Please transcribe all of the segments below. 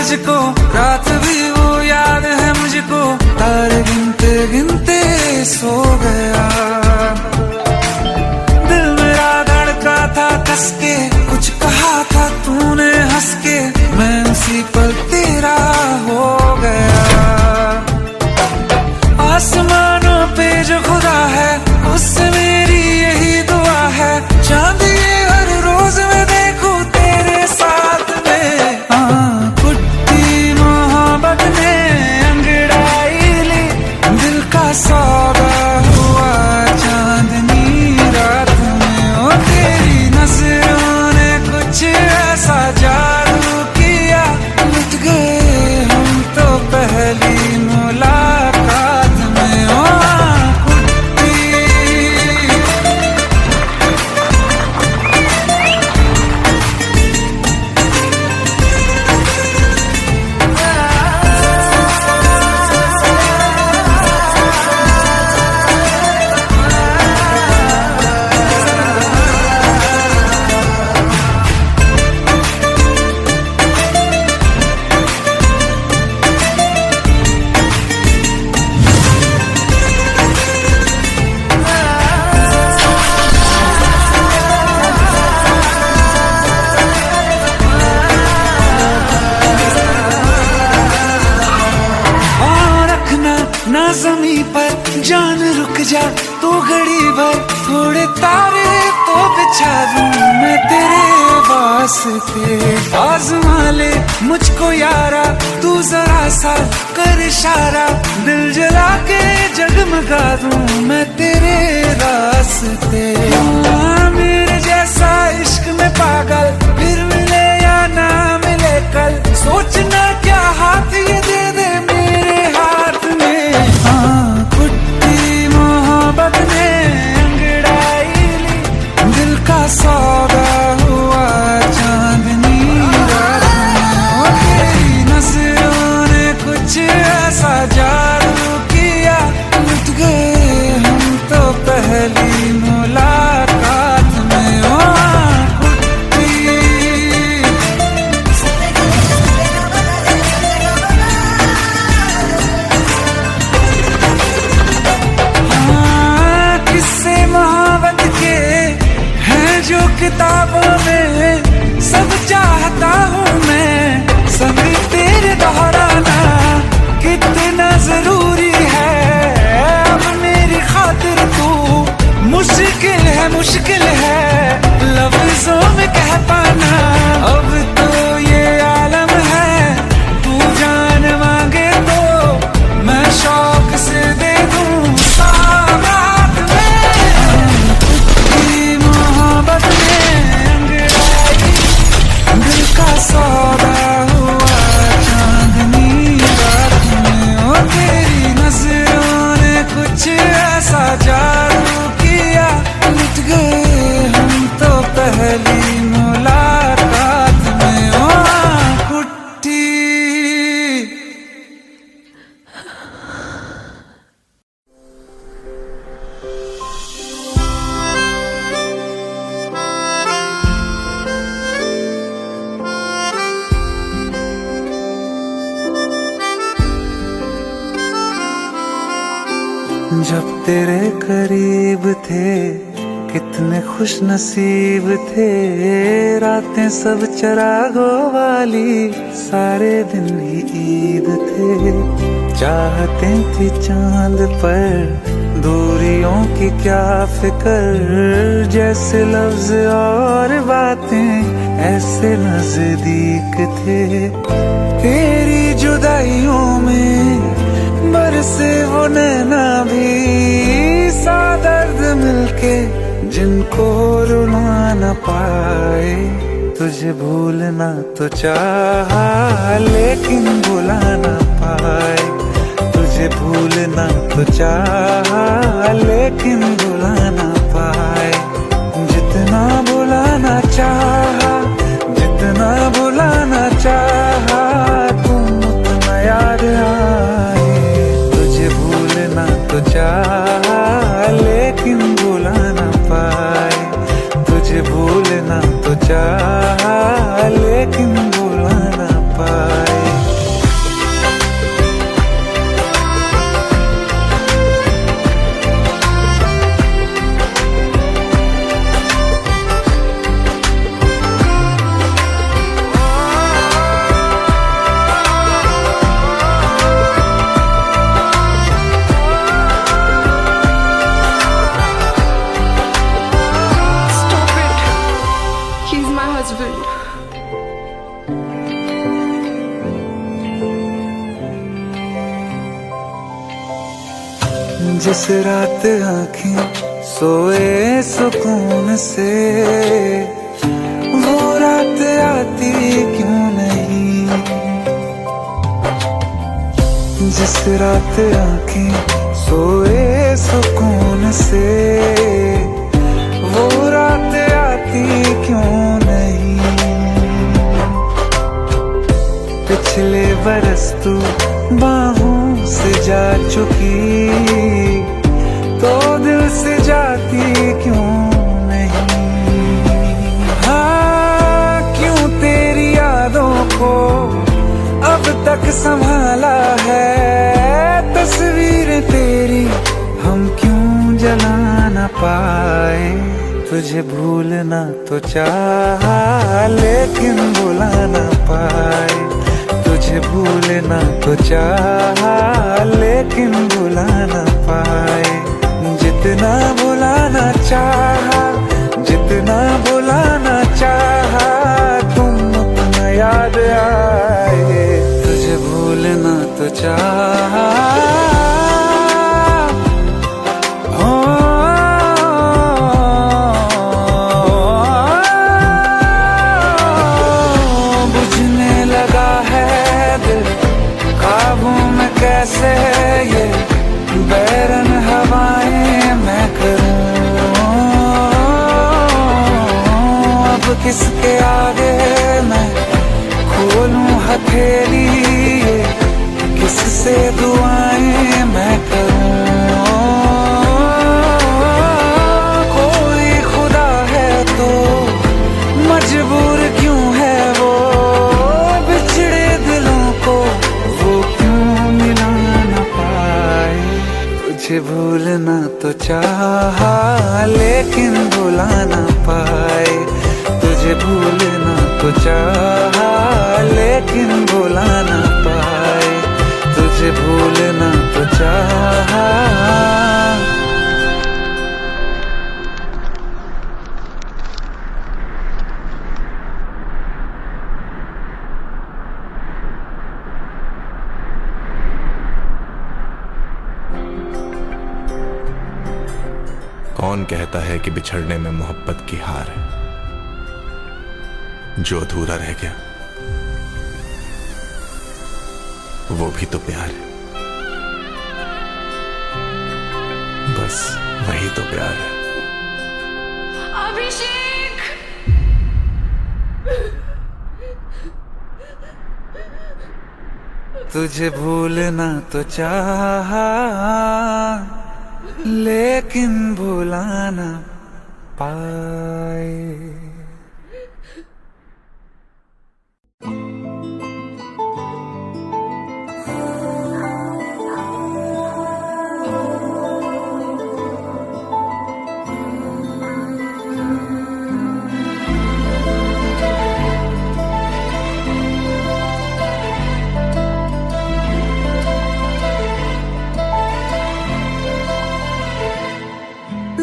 तुझको, रात भी वो याद है मुझको, तारे गिनते गिनते सो गया। दिल मेरा धड़का था कस के, कुछ कहा था तूने हंस के, मैं उसी पर तेरा हो गया। आसमानों पे जो खुदा है, उससे मेरी यही दुआ है, चांद ये हर रोज मैं देखूं तेरे साथ में। कुट्टी मोहब्बत ने अंगड़ाई ली, दिल का सौदा हुआ चांदनी रात में। ओ तेरी नजरों ने कुछ ऐसा जादू किया, लुट गए हम तो पहली मुलाकात में। ओ ना ज़मीं पर जान रुक जा तू घड़ी भर, थोड़े तारे तो बिछा दूं मैं तेरे वास्ते। आज़मा ले मुझको यारा, तू जरा सा कर इशारा, दिल जला के जगमगा दूं मैं तेरे रास्ते। मेरे जैसा इश्क में पागल फिर मिले या ना मिले कल, सोचना क्या हाथ ये दे दे मेरे हाथ में। कुट्टी मोहब्बत ने अंगड़ाई ली, दिल का सौदा हुआ चांदनी रात में। तेरी नजरों ने कुछ ऐसा जादू किया, लुट गए हम तो पहली मुलाकात में। ओ किताबों में सब चाहता हूँ मैं, संग तेरे दोहराना कितना जरूरी है। अब मेरी खातिर तू मुश्किल है लफ्जों में कह पाना। अब तो ये आलम है, तू जान मांगे तो मैं शौक से दे दूँ सौगात में। कुट्टी मोहब्बत का सौदा हुआ चांदनी रात में। ओ तेरी नजरों ने कुछ ऐसा जादू किया, लुट गए हम तो पहली मुलाकात में। ओ कुट्टी जब तेरे करीब थे कितने खुश नसीब थे, रातें सब चरागों वाली, सारे दिन ही ईद थे। चाहते थी चांद पर दूरियों की क्या फिक्र, जैसे लफ्ज और बातें ऐसे नजदीक थे। तेरी जुदाइयों में बरसे वो नैना भी, सा दर्द मिलके जिनको रुला न पाए। तुझे भूलना तो चाहा लेकिन भुला न पाए, तुझे भूलना तो चाहा लेकिन भुला न पाए। जितना भुलाना चाहा, जितना भुलाना चाहा, तुम उतना याद आए। तुझे भूलना तो चाहा लेकिन भुला न पाए, तुझे भूलना तो चाहा लेकिन भुला न पाए। husband. जिस रात आँखें सोए सुकून से, वो रात आती क्यों नहीं। जिस रात आँखें सोए सुकून से, वो रात आती क्यों नहीं। पिछले बरस तू बाहों से जा चुकी, तो दिल से जाती क्यों नहीं। हाँ, क्यों तेरी यादों को अब तक संभाला है, तस्वीर तेरी हम क्यों जला ना पाए। तुझे भूलना तो चाहा लेकिन भुला ना पाए। तुझे भूलना तो चाहा लेकिन भुला ना पाए। जितना भुलाना चाहा, जितना भुलाना चाहा, तुम उतना याद आए। तुझे भूलना तो चाहा, बुझने लगा है दिल काबू में कैसे ये बैरन हवाएं मैं करूं। अब किसके आगे मैं खोलूं हथेली, किससे दुआएं मैं करूं। कोई खुदा है तो मजबूर क्यों है वो, बिछड़े दिलों को वो क्यों मिला ना पाए। तुझे भूलना तो चाहा लेकिन भुला ना पाए। तुझे भूलना तो चाहा लेकिन भुला ना पाए। तुझे भूलना तो चाहा। कौन कहता है कि बिछड़ने में मोहब्बत की हार है। जो अधूरा रह गया वो भी तो प्यार है। बस वही तो प्यार है। अभिषेक, तुझे भूलना तो चाहा लेकिन भुला ना पाए।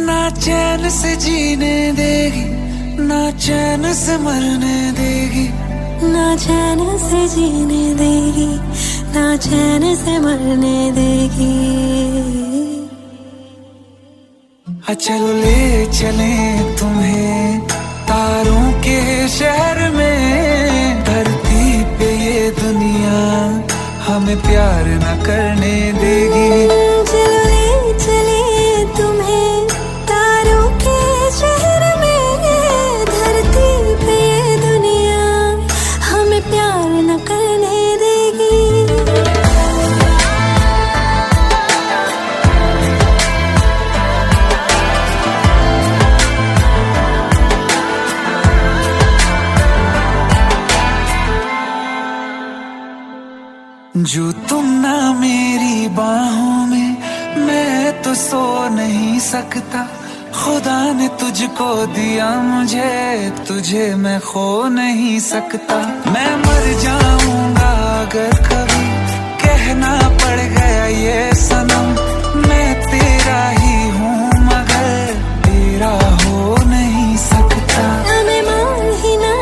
ना चैन से जीने देगी, ना चैन से मरने देगी। ना चैन से जीने देगी, ना चैन से मरने देगी। चलो ले चले तुम्हें तारों के शहर में। धरती पे ये दुनिया हमें प्यार न करने देगी। चलो ले चले तुम्हें तारों के शहर में। धरती पे ये दुनिया हमें प्यार न करने देगी। जो तुम ना मेरी बाहों में, मैं तो सो नहीं सकता। खुदा ने तुझको दिया मुझे, तुझे मैं खो नहीं सकता। मैं मर जाऊंगा अगर कभी कहना पड़ गया ये सनम। मैं तेरा ही हूँ मगर तेरा हो नहीं सकता। हमें मान ही ना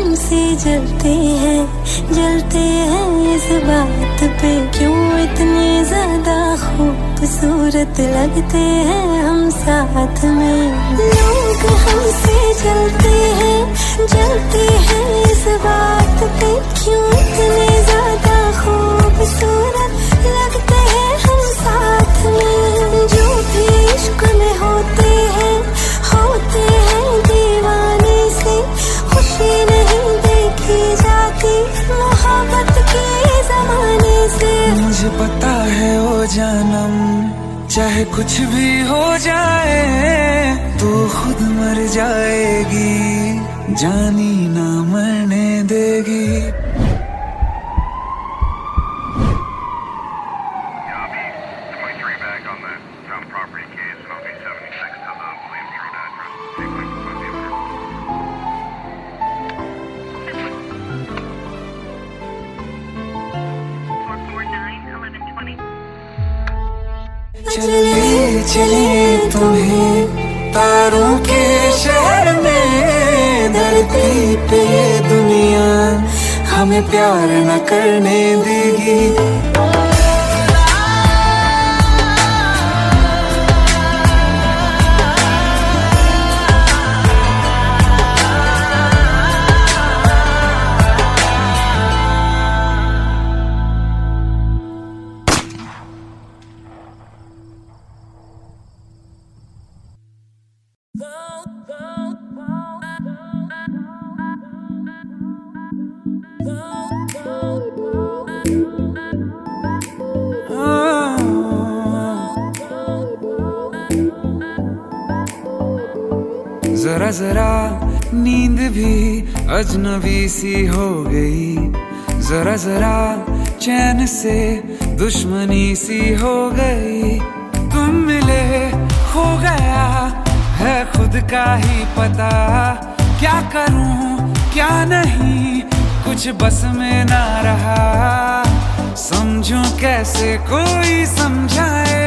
हमसे जलते हैं इस बात पे, क्यों इतने ज्यादा खूबसूरत लगते हैं हम साथ में। लोग हमसे जलते हैं इस बात पे, क्यों इतने ज्यादा खूबसूरत लगते हैं हम साथ में। जो भी इश्क में होते हैं दीवाने से, खुशी नहीं देखी जाती मोहब्बत के जमाने से। मुझे पता है ओ जानम, चाहे कुछ भी हो जाए तू खुद मर जाएगी, जानी ना मरने देगी। चले चले तुम्हें तारों के शहर में, धरती पे ये दुनिया हमें प्यार न करने देगी। जरा जरा नींद भी अजनबी सी हो गई, जरा जरा चैन से दुश्मनी सी हो गई। तुम मिले हो गया है खुद का ही पता, क्या करूं क्या नहीं कुछ बस में ना रहा। समझूं कैसे कोई समझाए,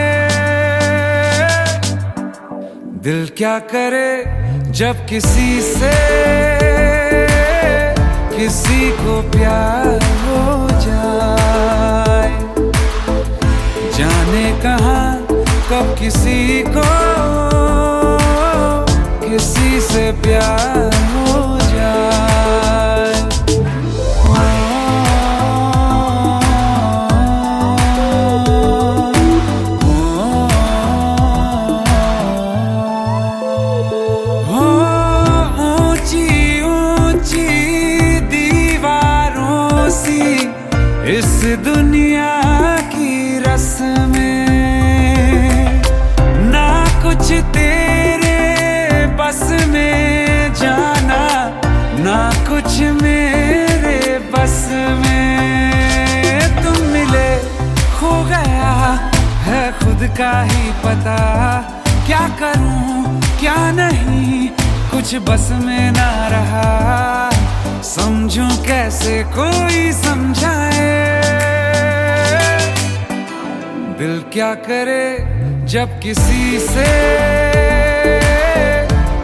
दिल क्या करे जब किसी से किसी को प्यार हो जाए। जाने कहाँ कब किसी को किसी से प्यार हो जाए। इस दुनिया की रस्में ना कुछ तेरे बस में, जाना ना कुछ मेरे बस में। तुम मिले हो गया है खुद का ही पता, क्या करूं क्या नहीं कुछ बस में ना रहा। समझूं कैसे कोई समझाए, दिल क्या करे जब किसी से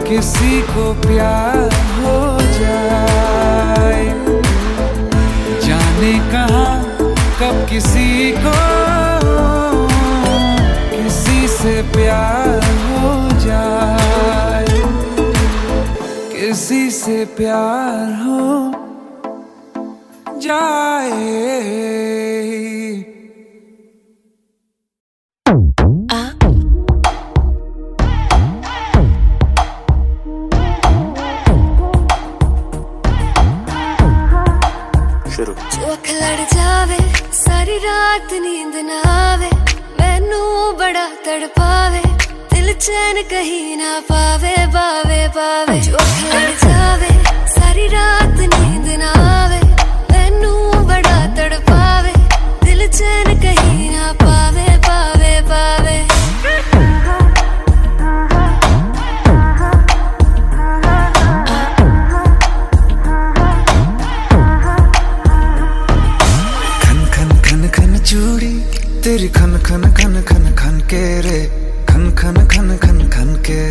किसी को प्यार हो जाए। जाने कहाँ कब किसी को किसी से प्यार हो जाए, किसी से प्यार हो जाए। जो अख लड़ जावे सारी रात नींद ना आवे, मैनू बड़ा तड़पावे, दिल चैन कहीं ना पावे पावे पावे। जो अख लड़ जावे सारी रात नींद ना आवे, मैनू बड़ा तड़पावे, दिल चैन कहीं ना पावे पावे पावे। चूड़ी तेरी खन खन खन खन खन के रे, खन खन खन खन खन के।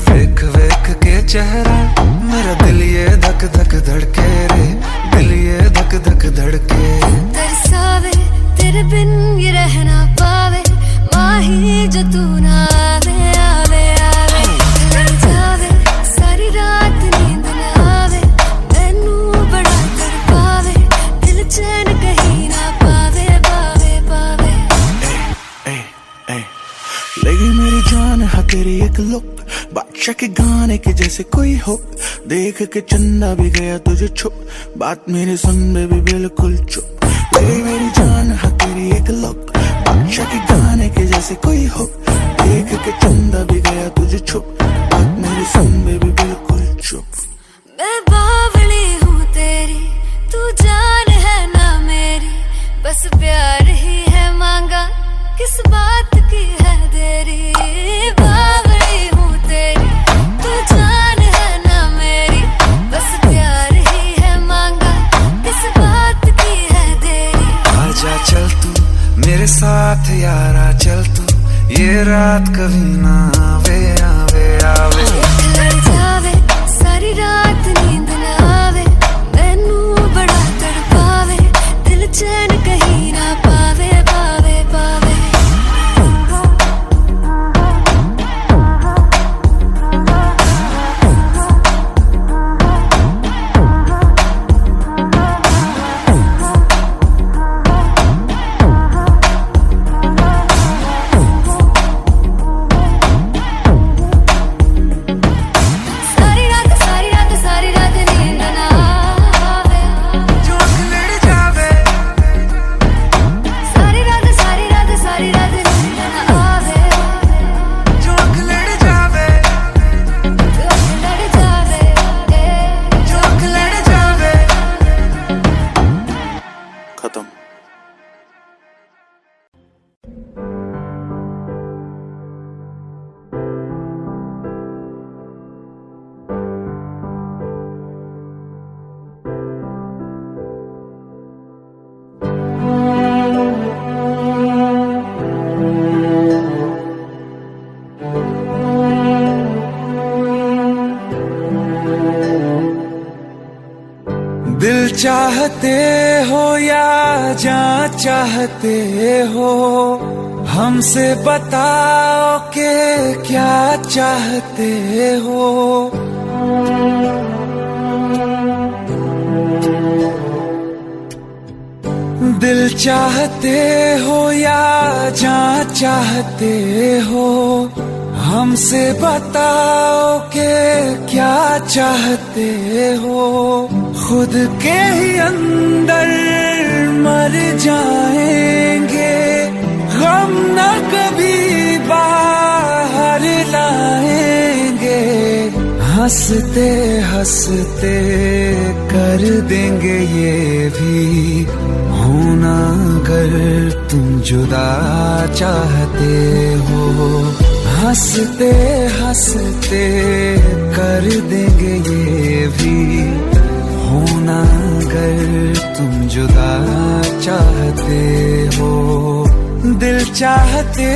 वेख वेख के चेहरा मेरा दिल ये धक धक धक धड़के रे, दिल ये धक धक धड़के। तरसावे तेरे बिन ये रह ना पावे, माही जो तू ना आवे आवे आवे। लड़ जावे सारी रात नींद ना आवे, मैनू बड़ा तड़पावे, दिल चैन कहीं ना पावे पावे पावे। लगी मेरी जान है तेरी एक लुक, बादशाह के गाने के जैसे कोई हो, देख के चंदा भी गया तुझे छुप, बात मेरे सुन में भी बिल्कुल चुप। लगी मेरी जान है तेरी एक लुक, बादशाह के गाने के जैसे कोई हो, देख के चंदा भी गया तुझे छुप, बात मेरे सुन में भी बिल्कुल चुप। मैं बावली हूँ तेरी, तू जान है ना मेरी, बस प्यार ही है मांगा, किस बात की है देरी। बावली हूँ तेरी, तू जान है ना मेरी, बस प्यार ही है मांगा, किस बात की है देरी। आजा चल तू मेरे साथ यारा, चल तू ये रात कभी ना आवे आवे आवे। लड़ जावे सारी रात नींद ना आवे, मैनू बड़ा तड़पावे, दिल चैन कहीं ना पावे पावे पावे। खत्म। दिल चाहते हो या जान चाहते हो, हमसे बताओ कि क्या चाहते हो। दिल चाहते हो या जान चाहते हो, हमसे बताओ कि क्या चाहते हो। खुद के ही अंदर मर जाएंगे, गम न कभी बाहर लाएंगे। हंसते हंसते कर देंगे ये भी, होना अगर तुम जुदा चाहते हो। हंसते हंसते कर देंगे ये भी, होना अगर तुम जुदा चाहते हो। दिल चाहते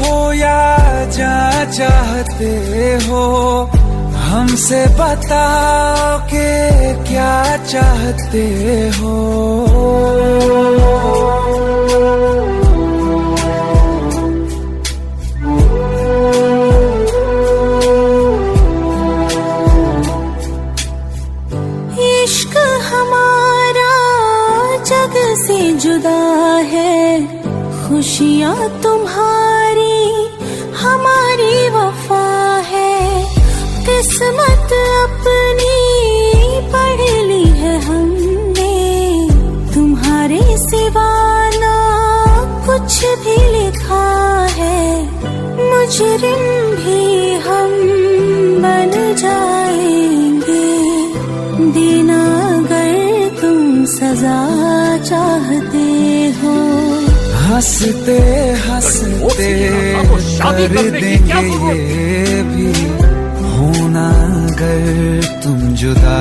हो या जान चाहते हो, हमसे बताओ कि क्या चाहते हो। इश्क हमारा जग से जुदा है, खुशियाँ तुम्हारी हमारी वफा है। किस्मत अपनी पढ़ ली है हमने, तुम्हारे सिवा ना कुछ भी लिखा है। मुजरिम भी हम बन जाएंगे, देना अगर तुम सजा चाहते हो। हंसते हंसते कर देंगे ये भी, होना अगर तुम जुदा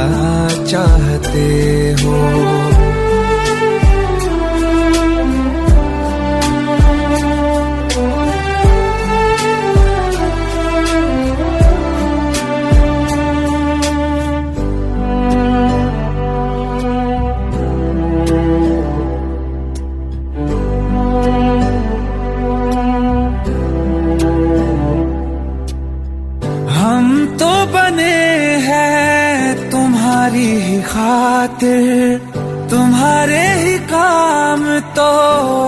चाहते हो। तुम्हारी ही खातिर तुम्हारे ही काम तो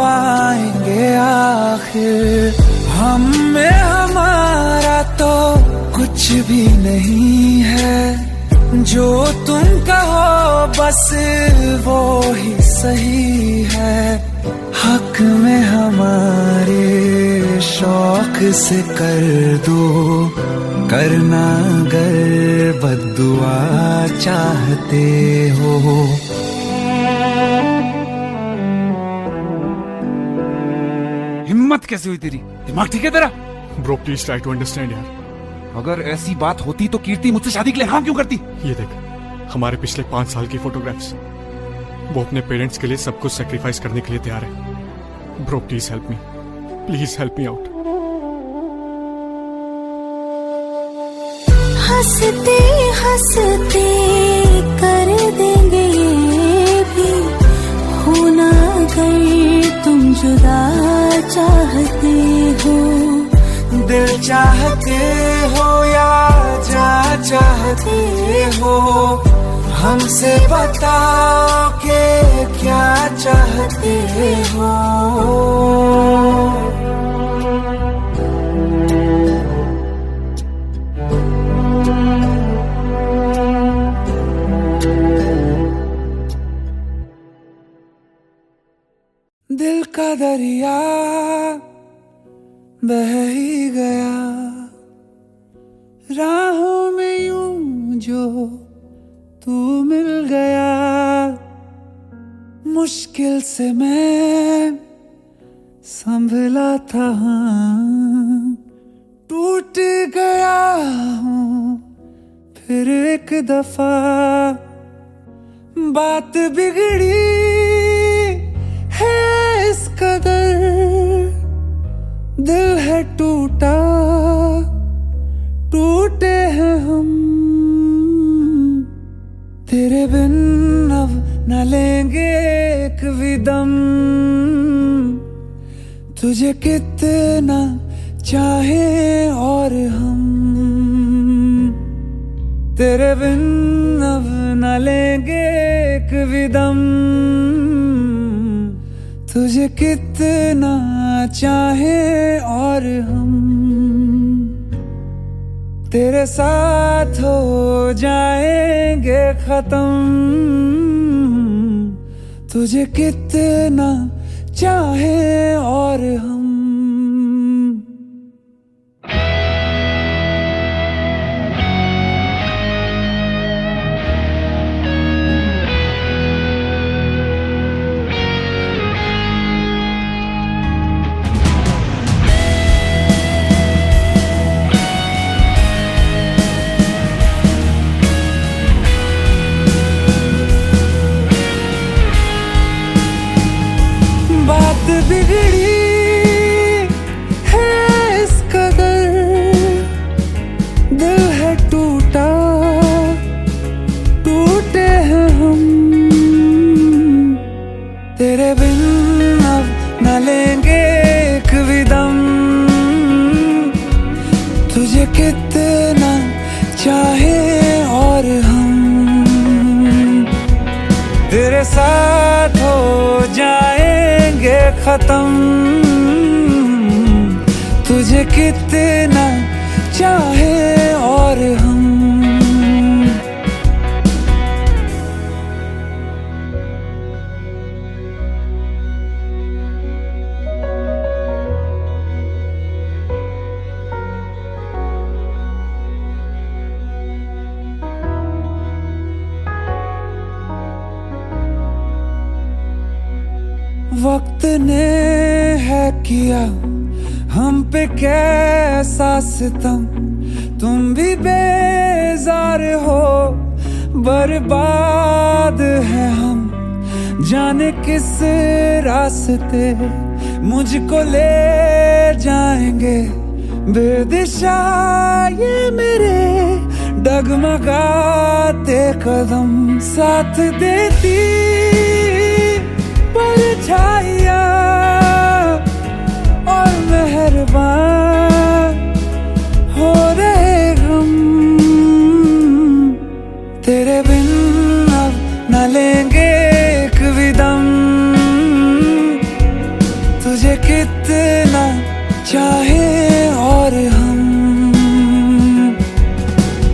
आएंगे आखिर। हम में हमारा तो कुछ भी नहीं है, जो तुम कहो बस वो ही सही है। हक में हमारे शौक से कर दो, करना अगर बद्दुआ चाहते हो। हिम्मत कैसे हुई तेरी? दिमाग ठीक है तेरा? Bro please try to understand यार। अगर ऐसी बात होती तो कीर्ति मुझसे शादी के लिए हाँ क्यों करती? ये देख, हमारे पिछले 5 साल की फोटोग्राफ्स, वो अपने पेरेंट्स के लिए सब कुछ सेक्रीफाइस करने के लिए तैयार है। Bro please help me out. हंसते हंसते कर देंगे ये भी, होना अगर तुम जुदा चाहते हो। दिल चाहते हो या जा चाहते हो, हमसे बताओ के क्या चाहते हो। दिल का दरिया बह ही गया, राहों में यूं जो तू मिल गया। मुश्किल से मैं संभला था, टूट गया हूँ फिर एक दफा। बात बिगड़ी है इस कदर, दिल है टूटा, टूटे हैं हम। तेरे बिन अब न लेंगे एक भी दम, तुझे कितना चाहे और हम। तेरे बिन अब न लेंगे एक भी दम, तुझे कितना चाहे और हम। तेरे साथ हो जाएंगे खत्म, तुझे कितना चाहे और हम। बिगड़ी है इस कदर, दिल है टूटा, टूटे हैं हम। तेरे बिन अब न लेंगे एक भी दम, तुझे कितना चाहे और हम। तेरे साथ हो जाएंगे खत्म, तुझे कितना चाहे और हम। वक्त ने है किया हम पे कैसा सितम, तुम भी बेजार हो, बर्बाद है हम। जाने किस रास्ते मुझको ले जाएंगे, बेदिशा ये मेरे डगमगाते कदम। साथ देती परछाइयाँ और मेहरबान हो रहे हम। तेरे बिन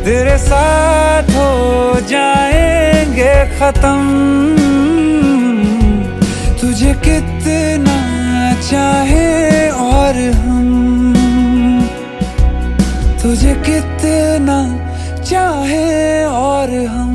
तेरे साथ हो जाएंगे खत्म। तुझे कितना चाहे और हम, तुझे कितना चाहे और हम।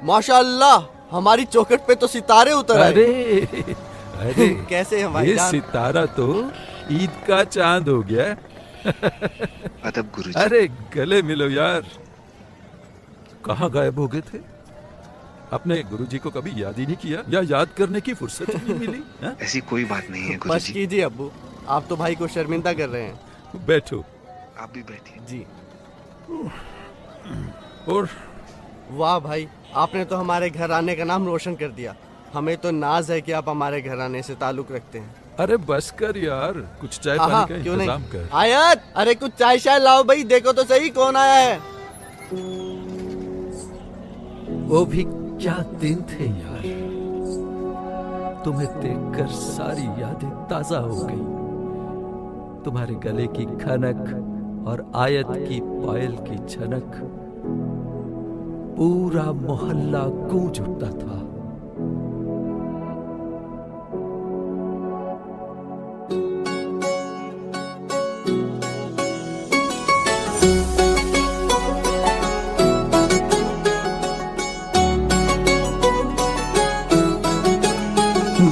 माशाअल्लाह, हमारी चौखट पे तो सितारे उतर आए। अरे अरे कैसे हैं भाई ये जान? सितारा तो ईद का चांद हो गया। अदब गुरुजी। अरे गले मिलो यार। कहाँ गायब हो गए थे? अपने गुरुजी को कभी याद ही नहीं किया या याद करने की फुर्सत ही नहीं मिली? हा? ऐसी कोई बात नहीं है बस गुरुजी। कीजिए अब्बू, आप तो भाई को शर्मिंदा कर रहे हैं। बैठो। आप भी बैठिए। जी। और वाह भाई, आपने तो हमारे घराने का नाम रोशन कर दिया। हमें तो नाज है कि आप हमारे घराने से ताल्लुक रखते हैं। अरे बस कर यार, कुछ चाय हाँ, पानी का क्यों इंतजाम नहीं? कर। आयत, अरे कुछ चाय शाय लाओ भाई, देखो तो सही कौन आया है। वो भी क्या दिन थे यार। तुम्हें देखकर सारी यादें ताजा हो गई। तुम्हारे गले की खनक और आयत की पायल की झनक, पूरा मोहल्ला गूंज उठता था।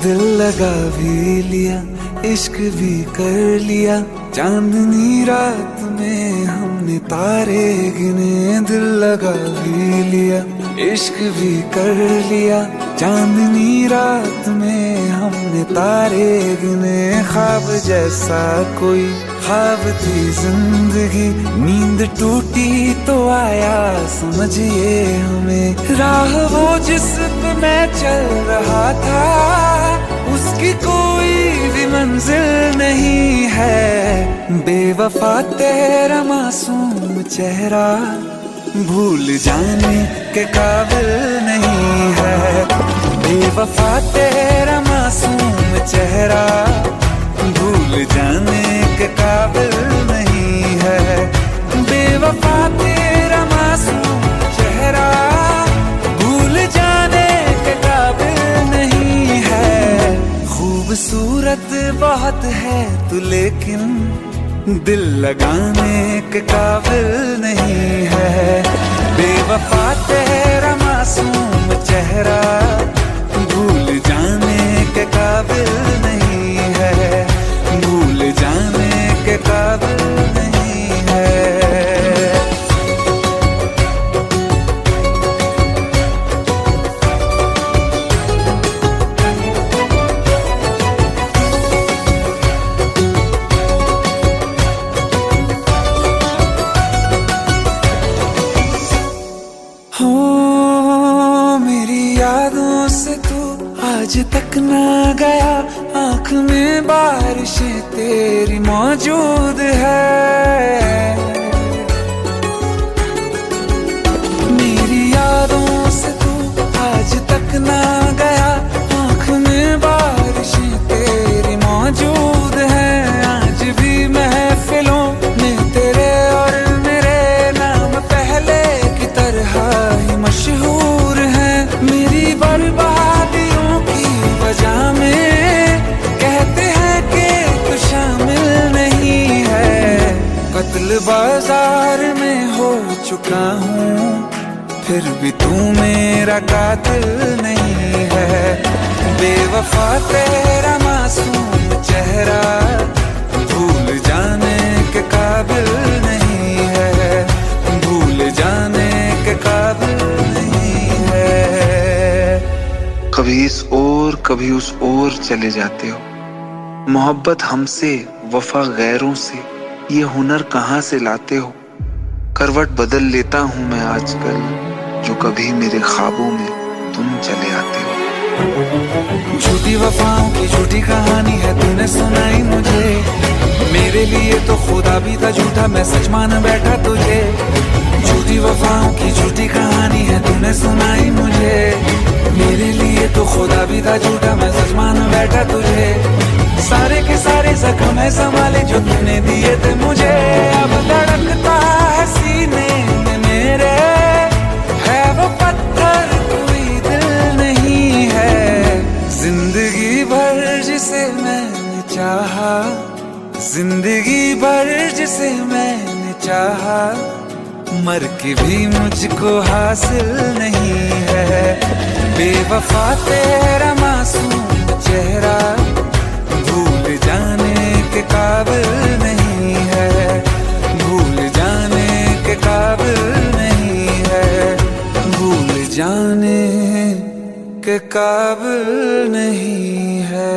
दिल लगा भी लिया, इश्क भी कर लिया, चांदनी रात में हमने तारे गिने। दिल लगा भी लिया, इश्क भी कर लिया, चांदनी रात में हमने तारे गिने। ख्वाब जैसा कोई ख्वाब थी जिंदगी, नींद टूटी तो आया समझिए हमें। राह वो जिस पे मैं चल रहा था, उसकी कोई भी मंजिल नहीं है। बेवफा तेरा मासूम चेहरा भूल जाने के काबिल नहीं है। बेवफा तेरा मासूम चेहरा भूल जाने के काबिल नहीं है। बेवफा तेरा मासूम चेहरा भूल जाने के काबिल नहीं है। खूबसूरत बहुत है तू लेकिन दिल लगाने के काबिल नहीं है। बेवफा तेरा मासूम चेहरा भूल जाने के काबिल नहीं है। भूल जाने के काबिल नहीं है। आज तक ना गया, आँख में बारिशें तेरी मौजूद है। मेरी यादों से तू आज तक ना गया, आँख में बारिशें तेरी मौजूद है। आज भी महफिलों में तेरे और मेरे नाम पहले की तरह ही मशहूर है। मेरी बर्बादियों की वजह में कहते हैं कि तू शामिल नहीं है। कत्ल बाजार में हो चुका हूँ, फिर भी तू मेरा कातिल नहीं है। बेवफा तेरा मासूम चेहरा भूल जाने के काबिल नहीं है, भूल जाने के काबिल नहीं है। कभी इस ओर कभी उस ओर चले जाते हो। मोहब्बत हमसे, वफा गैरों से, ये हुनर कहाँ से लाते हो। करवट बदल लेता हूँ मैं आजकल, जो कभी मेरे ख्वाबों में तुम चले आते हो। झूठी वफाओं की झूठी कहानी है तूने सुनाई मुझे, मेरे लिए तो खुदा भी था झूठा, मैं सच मान बैठा तुझे। झूठी वफाओं की झूठी कहानी है तूने सुनाई मुझे, मेरे लिए तो खुदा भी था झूठा, मैं सच मान बैठा तुझे। सारे के सारे जख्म है संभाले जो तूने दिए थे मुझे, अब धड़कता है सीने में मेरे, है वो पत्थर कोई दिल नहीं है। जिंदगी भर जिसे मैंने चाहा, जिंदगी भर जिसे मैंने चाहा, मर के भी मुझको हासिल नहीं है। बेवफा तेरा मासूम चेहरा भूल जाने के काबिल नहीं है, भूल जाने के काबिल नहीं है, भूल जाने के काबिल नहीं है।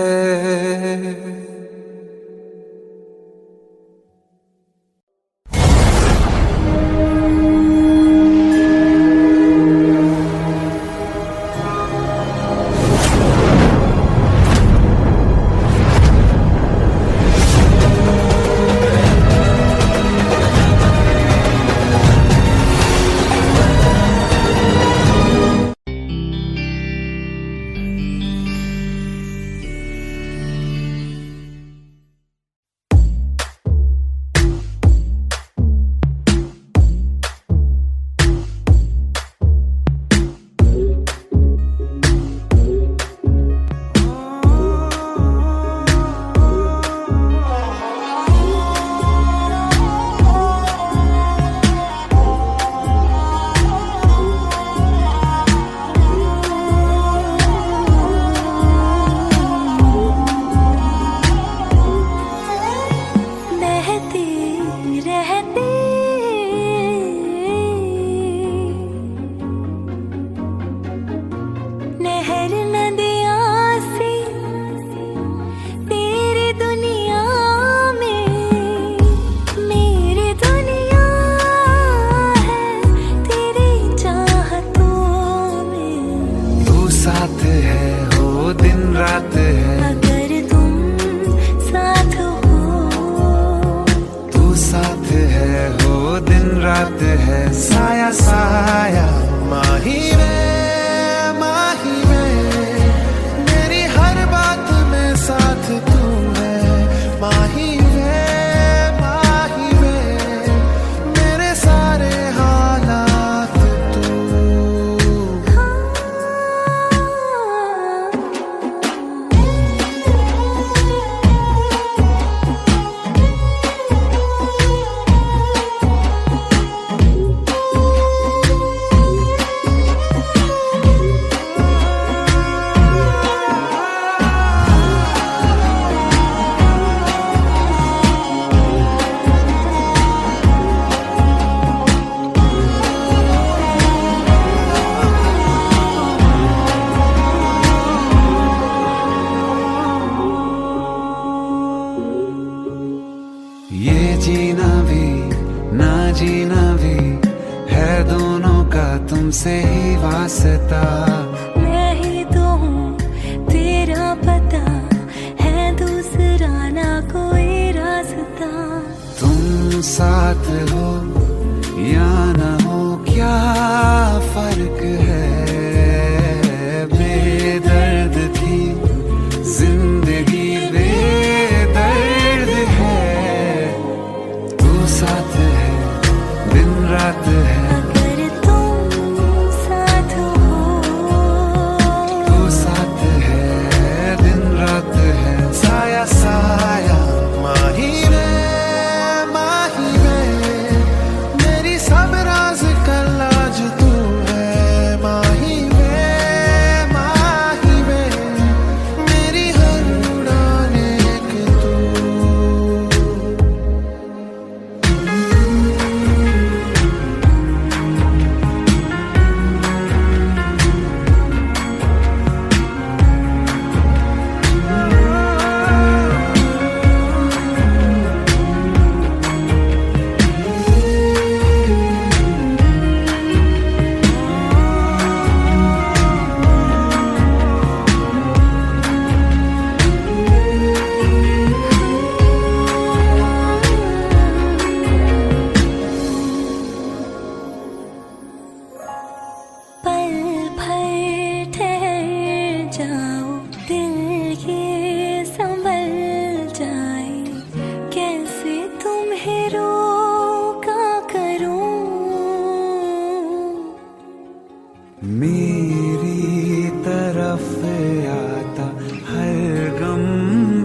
काफे आता, हर गम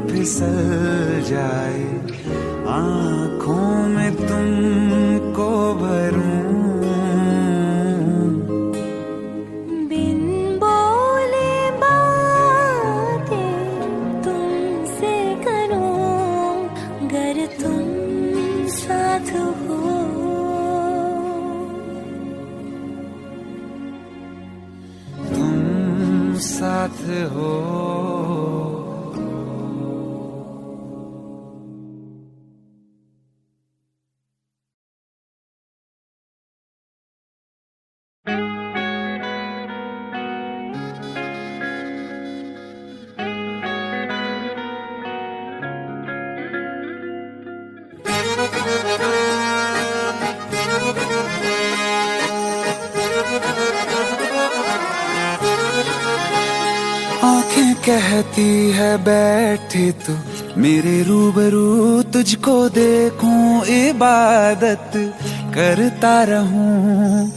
फिसल जाए, आँखों में तुमको भरूं, बिन बोले बातें तुमसे करूं, गर तुम साथ हो। तुम साथ हो। आंखें कहती है बैठे तो मेरे रूबरू, तुझको देखूं इबादत करता रहूं।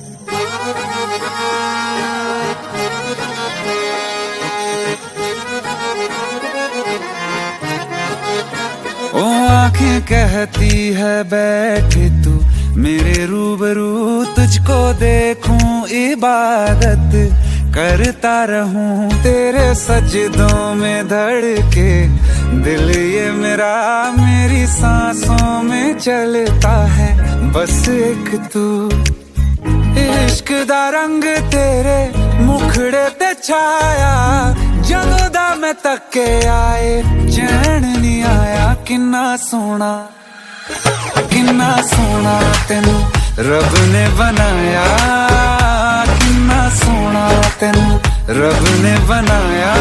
ओ आंखें कहती है बैठे तू मेरे रूबरू, तुझको देखूं इबादत करता रहूं। तेरे सजदों में धड़के दिल ये मेरा, मेरी सांसों में चलता है बस एक तू। इश्क दा रंग तेरे मुखड़े ते छाया, जदों दा मैं तके आए चैन नहीं आया। किन्ना सोना तेनू रब ने बनाया, किन्ना सोना तेनू रब ने बनाया,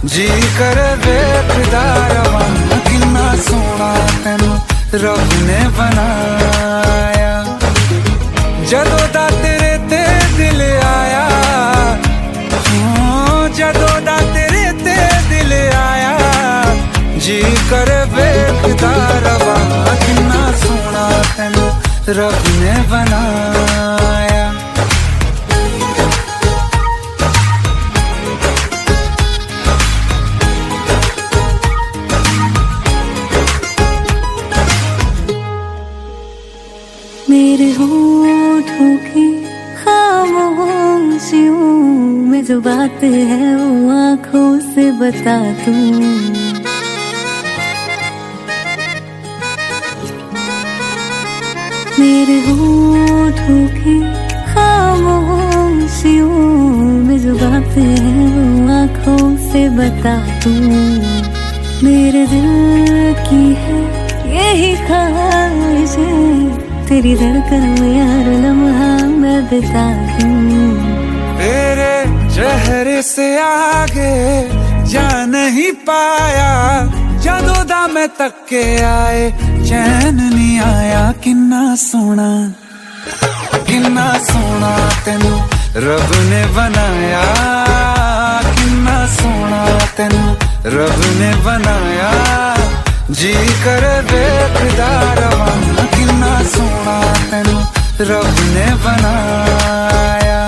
जी कर वेखदा रवां। किन्ना सोना तेनू रब ने बनाया, जदों दा तेरे ते दिल आया, जदों दा तेरे ते दिल आया, जी कर वेखदा रवां। किन्ना सोना तेनू रब ने बनाया। मेरे होठों की खामोशियों में जो बात है वो आँखों से बता दूं। मेरे होठों की खामोशियों में जो बात है वो आँखों से बता दूं। मेरे दिल की है यही ख्वाहिश है, तेरी धड़कन में हर लम्हा मैं बिता दूं। तेरे चेहरे से आगे जा नहीं पाया, जदों दा मैं तके आए चैन नहीं आया। किन्ना सोना तेनू रब ने बनाया, किन्ना सोना तेनू रब ने बनाया, जी कर वेखदा रवां। किन्ना सोना तेनू रब ने बनाया।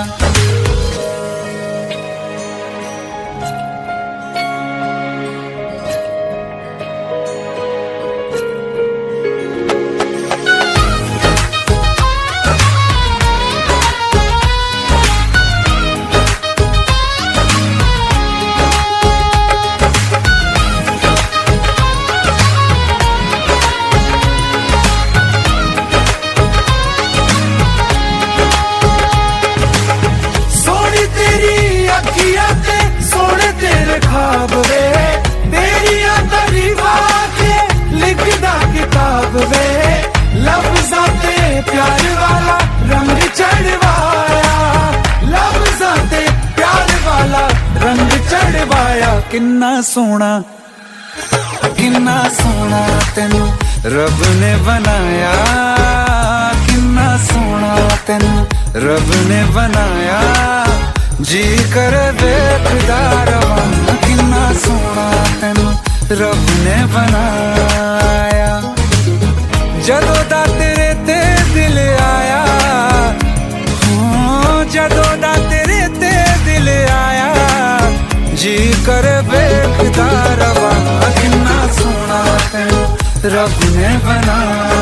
सोने तेरे ख्वाब वे, तेरिया तारीफां के लिखदा किताब वे, लफ्ज़ां ते प्यार वाला रंग चढ़वाया, लफ्ज़ां ते प्यार वाला रंग चढ़वाया। किन्ना सोना तेनू रब ने बनाया, किन्ना सोना तेनू रब ने बनाया, जी कर वेखदा रवां। किन्ना सोना तेनू रब ने बनाया, जदों दा तेरे ते दिल आया, जदों दा तेरे ते दिल आया, करे बेखदा रवा किन्ना सोना है रब ने बनाया